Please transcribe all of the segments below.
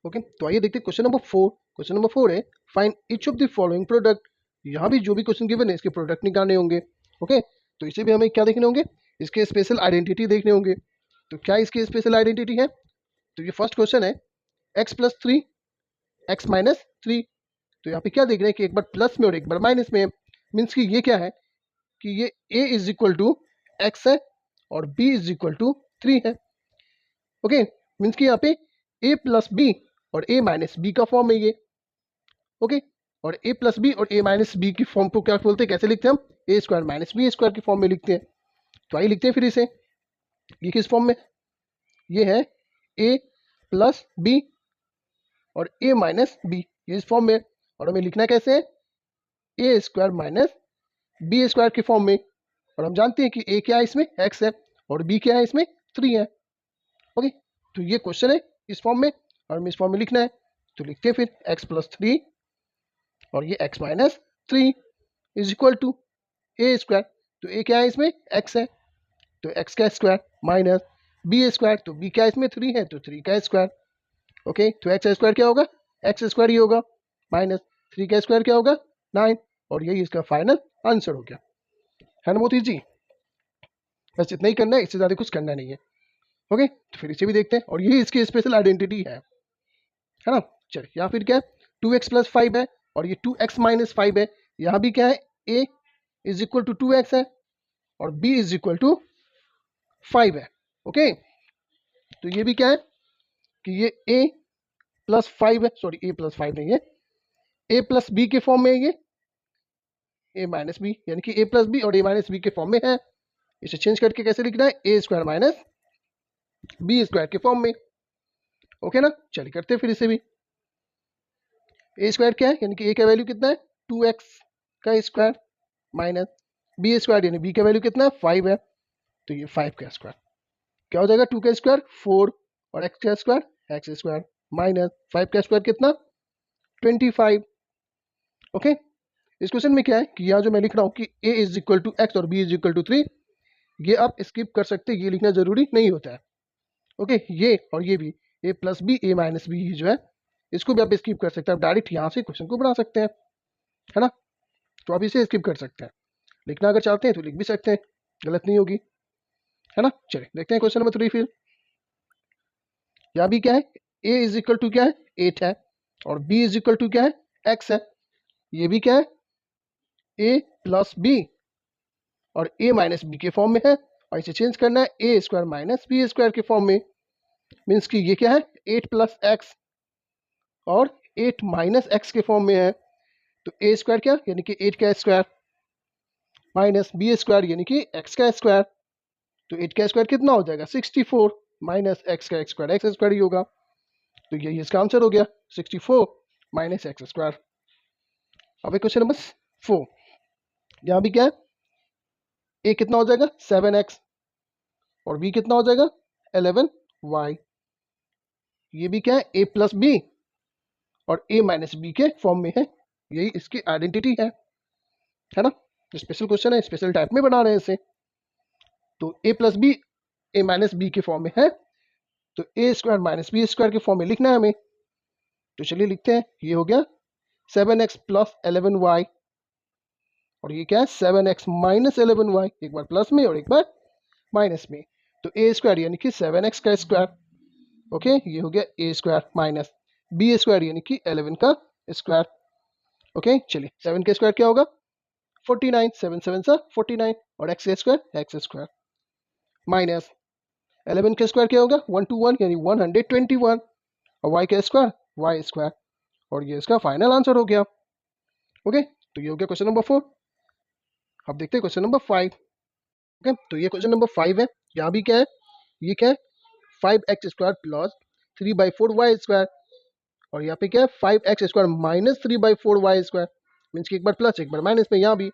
Okay, तो आइए देखते हैं क्वेश्चन नंबर 4। क्वेश्चन नंबर 4 है find each of the following product. यहाँ भी जो भी क्वेश्चन गिवन है इसके प्रोडक्ट निकालने होंगे। ओके, तो इसे भी हमें क्या देखने होंगे, इसके स्पेशल आइडेंटिटी देखने होंगे। तो क्या इसकी स्पेशल आइडेंटिटी है, तो ये फर्स्ट क्वेश्चन है x प्लस 3 x माइनस 3। तो यहाँ पे क्या देख रहे हैं कि एक बार प्लस में और एक बार माइनस में, मीन्स कि ये क्या है कि ये a is equal to X है और b इज इक्वल टू 3 है। ओके, मीन्स कि यहाँ पे a प्लस बी और a माइनस बी का फॉर्म है ये। ओके, और a प्लस बी और a माइनस बी की फॉर्म को क्या बोलते हैं, कैसे लिखते हैं हम, ए स्क्वायर माइनस बी स्क्वायर की फॉर्म में लिखते हैं। तो आइए लिखते हैं फिर इसे, ये किस फॉर्म में, ये है a प्लस बी और a माइनस बी, ये इस फॉर्म में। और हमें लिखना कैसे है, ए स्क्वायर माइनस बी स्क्वायर की फॉर्म में। और हम जानते हैं कि a क्या है इसमें, x है, और b क्या है इसमें 3 है। ओके, तो ये क्वेश्चन है इस फॉर्म में और हमें इस फॉर्म में लिखना है। तो लिखते हैं फिर x प्लस 3 और ये x minus 3 is equal to A square. तो a क्या है इसमें, x है, तो x का स्क्वायर माइनस b स्क्वायर, तो b क्या है इसमें 3 है, तो 3 का स्क्वायर। ओके, तो x स्क्वायर क्या होगा, x स्क्वायर ही होगा, माइनस 3 का स्क्वायर क्या होगा 9। और यही इसका फाइनल आंसर हो गया। है ना, बहुत ईजी, बस इतना ही करना है, इससे ज़्यादा कुछ करना नहीं है। ओके, तो फिर इसे भी देखते हैं और यही इसकी स्पेशल आइडेंटिटी है ना। चलिए, यहाँ फिर क्या है 2x प्लस 5 है और ये 2x माइनस 5 है। यहाँ भी क्या है, a is equal to 2x है और b इज इक्वल टू 5 है। ओके, तो ये भी क्या है कि ये a प्लस 5 है, सॉरी a प्लस 5 नहीं है, a प्लस बी के फॉर्म में है ये, a माइनस बी, यानी कि a प्लस बी और a माइनस बी के फॉर्म में है। इसे चेंज करके कैसे लिखना है, ए स्क्वायर माइनस बी स्क्वायर के फॉर्म में। ओके ना, चलिए करते हैं फिर इसे भी। ए स्क्वायर क्या है, यानी कि ए का वैल्यू कितना है 2x का स्क्वायर माइनस बी स्क्वायर, यानी बी का वैल्यू कितना है 5 है, तो ये 5 का स्क्वायर। क्या हो जाएगा 2 का स्क्वायर 4 और x का स्क्वायर x स्क्वायर माइनस 5 का स्क्वायर कितना 25। ओके, इस क्वेश्चन में क्या है कि यहाँ जो मैं लिख रहा हूँ कि a is equal to X और b इज इक्वल टू 3, ये आप स्किप कर सकते हैं, ये लिखना जरूरी नहीं होता है। ओके, ये और ये भी a plus B a minus B जो है, इसको भी आप स्किप कर सकते हैं, आप डायरेक्ट यहाँ से क्वेश्चन को बना सकते हैं, है ना। तो आप इसे स्किप कर सकते हैं, लिखना अगर चाहते हैं तो लिख भी सकते हैं, गलत नहीं होगी, है ना। चलिए देखते हैं क्वेश्चन नंबर 3 फिर। यहाँ भी क्या है, a इज इक्वल टू क्या है 8 है और b इज इक्वल टू क्या है x है। ये भी क्या है a प्लस बी और a माइनस बी के फॉर्म में है और इसे चेंज करना है ए स्क्वायर माइनस बी स्क्वायर के फॉर्म में। मीन्स कि ये क्या है 8 प्लस एक्स और 8 माइनस एक्स के फॉर्म में है। तो ए स्क्वायर क्या, यानी कि 8 का स्क्वायर माइनस बी स्क्वायर, यानी कि एक्स का स्क्वायर। तो 8 का स्क्वायर कितना हो जाएगा 64 माइनस एक्स का स्क्वायर एक्स स्क्वायर ही होगा। तो यही इसका आंसर हो गया 64 माइनस एक्स स्क्वायर। अब क्वेश्चन नंबर 4, यहाँ भी क्या है ए कितना हो जाएगा 7x और बी कितना हो जाएगा 11y। ये भी क्या है a प्लस बी और a माइनस बी के फॉर्म में है, यही इसकी आइडेंटिटी है ना। स्पेशल क्वेश्चन है, स्पेशल टाइप में बना रहे हैं इसे। तो a plus B a minus B के फॉर्म में है, तो a square minus B square के फॉर्म में लिखना है हमें। तो चलिए लिखते हैं, ये हो गया 7x प्लस 11y और ये क्या है 7x माइनस 11y, एक बार प्लस में और एक बार माइनस में। तो a स्क्वायर यानी कि 7x का स्क्वायर, ओके, ये हो गया a square minus B square यानी कि 11 का स्क्वायर। ओके, चलिए 7 का स्क्वायर क्या होगा 49, 7 7 सा 49 और एक्स स्क्वायर माइनस 11 का स्क्वायर क्या होगा 121 यानी 121 और वाई का स्क्वायर वाई स्क्वायर। और ये इसका फाइनल आंसर हो गया। ओके, तो ये हो गया क्वेश्चन नंबर 4। अब देखते हैं क्वेश्चन नंबर 5। ओके, तो ये क्वेश्चन नंबर 5 है। यहाँ भी क्या है, ये क्या है 5x square plus 3/4 Y square और यहाँ पे क्या है 5x square minus 3/4 Y square. Means कि एक बार प्लस एक बार माइनस में यहाँ भी।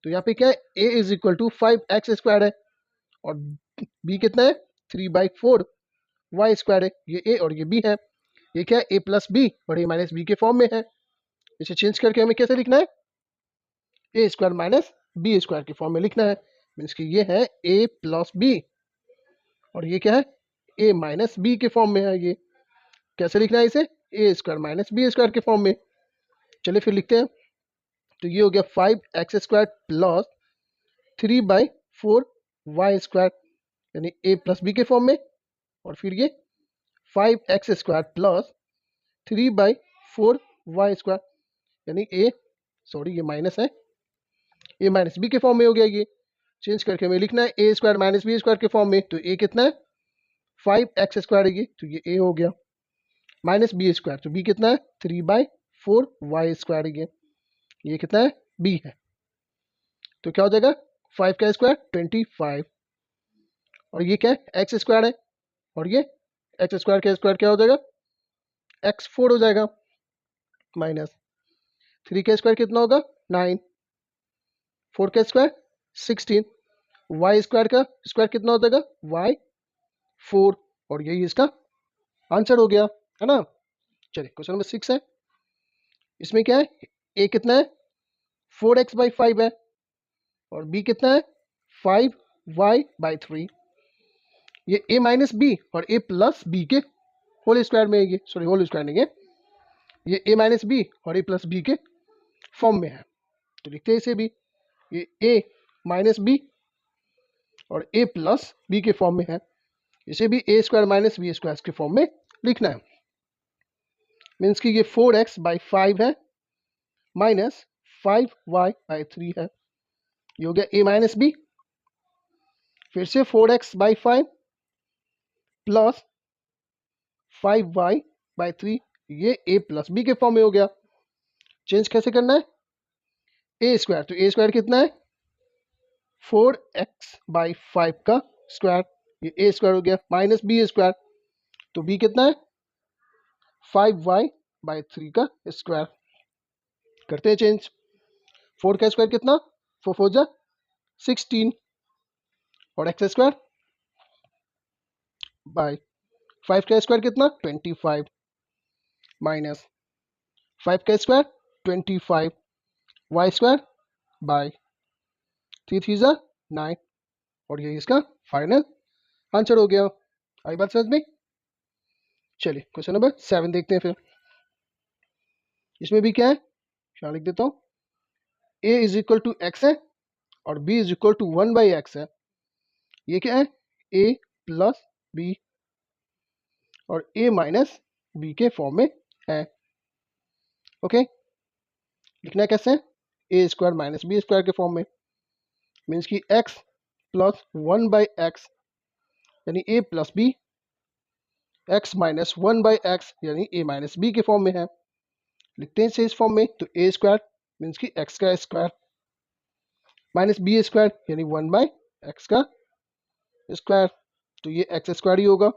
तो यहाँ पे क्या है a is equal to 5x square है और b कितना है 3/4 वाई स्क्वायर है, ये a और ये b है। ये क्या है a प्लस बी और a माइनस बी के फॉर्म में है। इसे चेंज करके हमें कैसे लिखना है a square minus B square के फॉर्म में लिखना है। मीन्स कि ये है a प्लस बी और ये क्या है a माइनस बी के फॉर्म में है। ये कैसे लिखना है इसे ए स्क्वायर माइनस बी स्क्वायर के फॉर्म में। चलिए फिर लिखते हैं, तो ये हो गया 5x² प्लस 3/4 वाई स्क्वायर यानी ए प्लस बी के फॉर्म में, और फिर ये 5x² प्लस 3/4 वाई स्क्वायर यानी ए, सॉरी ये माइनस है, ए माइनस बी के फॉर्म में हो गया। ये चेंज करके हमें लिखना है ए स्क्वायर माइनस बी स्क्वायर के फॉर्म में, तो ए कितना है 5x² है ये, तो ये ए हो गया, माइनस बी स्क्वायर, तो बी कितना है 3/4 वाई स्क्वायर है ये कितना है बी है, तो क्या हो जाएगा 5 का स्क्वायर 25, और ये क्या है एक्स स्क्वायर है, और ये एक्स स्क्वायर का स्क्वायर क्या हो जाएगा x4 हो जाएगा, माइनस 3 का स्क्वायर कितना होगा 9, 4 का स्क्वायर 16, वाई स्क्वायर का स्क्वायर कितना हो जाएगा y4, और यही इसका आंसर हो गया, है ना। चलिए क्वेश्चन नंबर 6 है, इसमें क्या है a कितना है 4x/5 है, और b कितना है 5y/3, ये a माइनस बी और a प्लस बी के होल स्क्वायर में है, ये सॉरी होल स्क्वायर नहीं है, ये a माइनस बी और a प्लस बी के फॉर्म में है, तो लिखते हैं इसे भी, ये a माइनस बी और a प्लस बी के फॉर्म में है, इसे भी a square minus B square के फॉर्म में लिखना है। मीन्स कि ये 4x/5 है माइनस 5y/3 है, ये हो गया a माइनस बी, फिर से 4x/5 प्लस 5y/3, ये a प्लस बी के फॉर्म में हो गया। चेंज कैसे करना है ए स्क्वायर, तो ए स्क्वायर कितना है 4x/5 का स्क्वायर, ये ए स्क्वायर हो गया, माइनस बी स्क्वायर, तो बी कितना है 5y/3 का स्क्वायर। करते हैं चेंज, 4 का स्क्वायर कितना 4 4 जा 16, और एक्स स्क्वायर बाय 5 का स्क्वायर कितना 25, माइनस 5 का स्क्वायर 25, वाई स्क्वायर बाय 3 3 जा 9, और यही इसका फाइनल आंसर हो गया। आई बात समझ में। चलिए क्वेश्चन नंबर 7 देखते हैं फिर, इसमें भी क्या है क्या लिख देता हूँ, a is equal to X है और b is equal to 1/x है, ये क्या है a प्लस बी और a माइनस बी के फॉर्म में है। ओके, लिखना है कैसे a square minus B square के फॉर्म में, मीन्स कि x प्लस 1/x यानी a plus B, x minus 1/x यानी a माइनस बी के फॉर्म में है। लिखते हैं इसे इस फॉर्म में, तो a स्क्वायर मीन्स कि x का स्क्वायर माइनस बी स्क्वायर यानी 1/x का स्क्वायर, तो ये एक्स स्क्वायर ही होगा,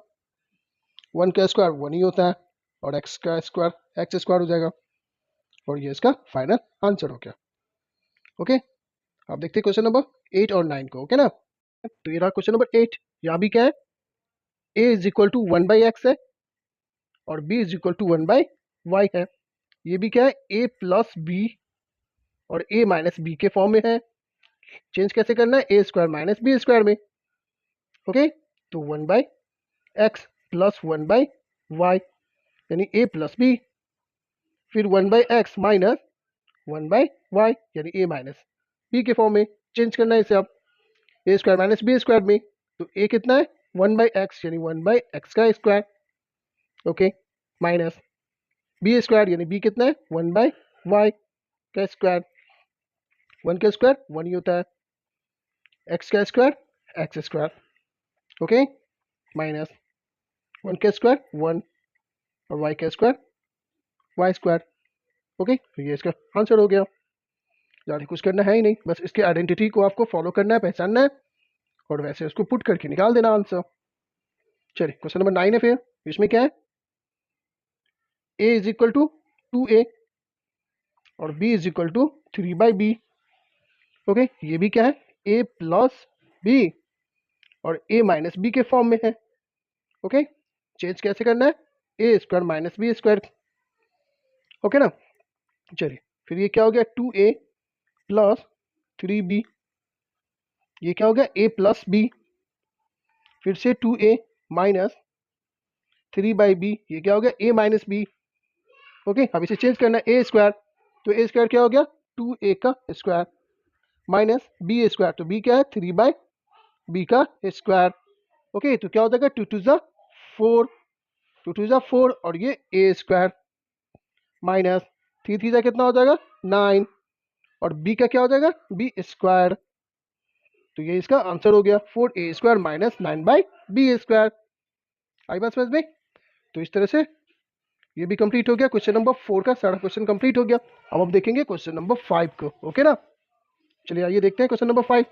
1 का स्क्वायर 1 ही होता है, और x का स्क्वायर एक्स स्क्वायर हो जाएगा, और ये इसका फाइनल आंसर हो गया। ओके, आप देखते हैं क्वेश्चन नंबर 8 और 9 को। ओके ना, तो ये रहा क्वेश्चन नंबर 8, यहाँ भी क्या है a is equal to 1/x है और b is equal to 1/y है, ये भी क्या है a प्लस बी और a माइनस बी के फॉर्म में है। चेंज कैसे करना है a square minus B square में। ओके, तो 1/x प्लस 1/y यानी a प्लस बी, फिर 1/x माइनस 1/y यानी a माइनस बी के फॉर्म में। चेंज करना है इसे अब a square minus B square में, तो a कितना है 1/x यानी 1/x का square, okay, minus B square यानी b कितना है 1/y का स्क्वायर, 1 का स्क्वायर 1 ही होता है, x का square x square, okay, minus 1 का स्क्वायर 1 और y का स्क्वायर वाई स्क्वायर। ओके, तो ये इसका आंसर हो गया। ज़्यादा कुछ करना है ही नहीं, बस इसके आइडेंटिटी को आपको फॉलो करना है, पहचानना है, और वैसे उसको पुट करके निकाल देना आंसर। चलिए क्वेश्चन नंबर 9 है फिर, इसमें क्या है a is equal to 2a और b is equal to 3/b। Okay, ये भी क्या है a प्लस b और a माइनस b के फॉर्म में है। ओके, चेंज कैसे करना है a square minus B square. Okay ना, चलिए फिर ये क्या हो गया 2a प्लस 3b, ये क्या हो गया a प्लस b, फिर से 2a माइनस 3/b, ये क्या हो गया a माइनस b, ओके, अब इसे चेंज करना है ए स्क्वायर, तो ए स्क्वायर क्या हो गया 2a का स्क्वायर माइनस बी स्क्वायर, तो बी क्या है 3/b का स्क्वायर। ओके, तो क्या हो जाएगा 2 2 4, 2 2 4 और ये ए स्क्वायर माइनस 3 3 कितना हो जाएगा 9 और बी का क्या हो जाएगा बी स्क्वायर। तो ये इसका आंसर हो गया 4a square minus 9/b square. आई बात समझ में? तो इस तरह से ये भी कंप्लीट हो गया, क्वेश्चन नंबर 4 का सारा क्वेश्चन कंप्लीट हो गया। अब हम देखेंगे क्वेश्चन नंबर 5 को। ओके ना, चलिए आइए देखते हैं क्वेश्चन नंबर 5।